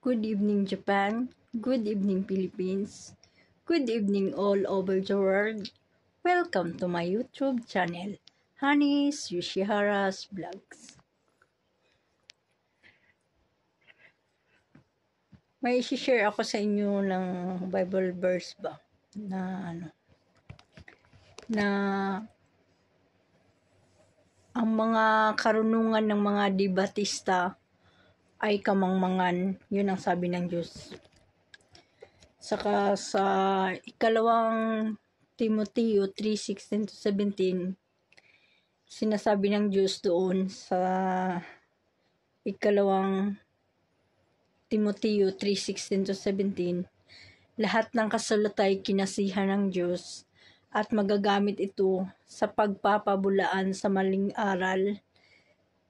Good evening, Japan. Good evening, Philippines. Good evening, all over the world. Welcome to my YouTube channel, Hanis Yoshihara's Vlogs. May isi-share ako sa inyo ng Bible verse ba na ang mga karunungan ng mga debatista ay kamangmangan. Yun ang sabi ng Diyos. Saka sa ikalawang Timoteo 3:16-17, sinasabi ng Diyos doon sa ikalawang Timoteo 3:16-17, lahat ng kasulat ay kinasihan ng Diyos at magagamit ito sa pagpapabulaan sa maling aral,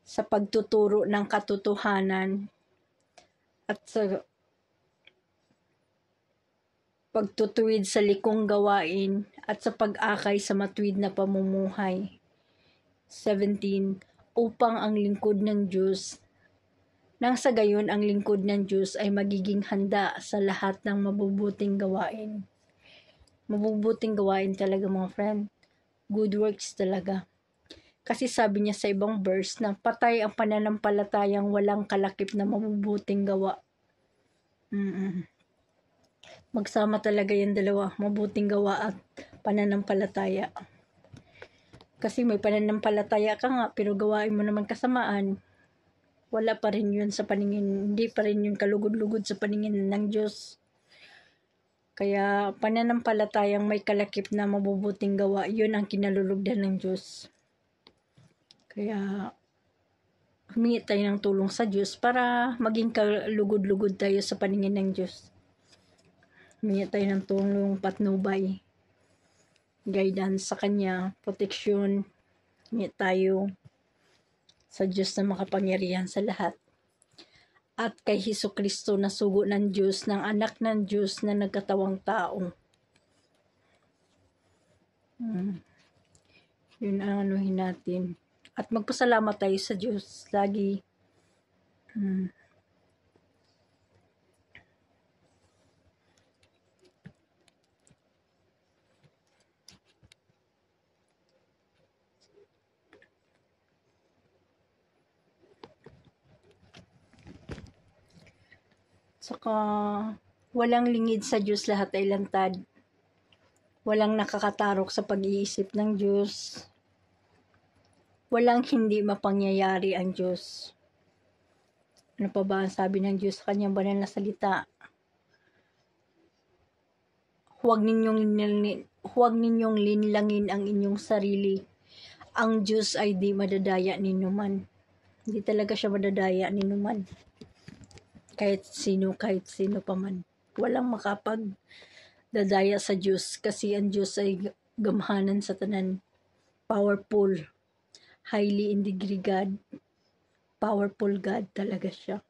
sa pagtuturo ng katotohanan, at sa pagtutuwid sa likong gawain, at sa pag-akay sa matuwid na pamumuhay. 17. Upang ang lingkod ng Diyos, nang sa gayon ang lingkod ng Diyos ay magiging handa sa lahat ng mabubuting gawain. Mabubuting gawain talaga, mga friend. Good works talaga. Kasi sabi niya sa ibang verse na patay ang pananampalatayang walang kalakip na mabubuting gawa. Magsama talaga yung dalawa, mabuting gawa at pananampalataya. Kasi may pananampalataya ka nga, pero gawain mo naman kasamaan, wala pa rin yun sa paningin, hindi pa rin yun kalugod-lugod sa paningin ng Diyos. Kaya pananampalatayang may kalakip na mabubuting gawa, yun ang kinalulugdan ng Diyos. Kaya humingi tayo ng tulong sa Diyos para maging kalugod-lugod tayo sa paningin ng Diyos. Humingi tayo ng tulong, patnubay, guidance sa Kanya, proteksyon. Humingi tayo sa Diyos na makapangyarihan sa lahat. At kay Hesukristo na sugo ng Diyos, ng anak ng Diyos na nagkatawang tao. Yun ang anuhin natin. At magpasalamat tayo sa Diyos lagi. Saka walang lingid sa Diyos, lahat ay lantad. Walang nakakatarok sa pag-iisip ng Diyos. Walang hindi mapangyayari ang Diyos. Ano pa ba ang sabi ng Diyos sa Kanyang banal na salita? Huwag ninyong linlangin ang inyong sarili. Ang Diyos ay di madadaya ninyo man. Hindi talaga siya madadaya ninyo man. Kahit sino pa man. Walang makapagdadaya sa Diyos kasi ang Diyos ay gamhanan sa tanan. Powerful. Highly in degree God. Powerful God talaga siya.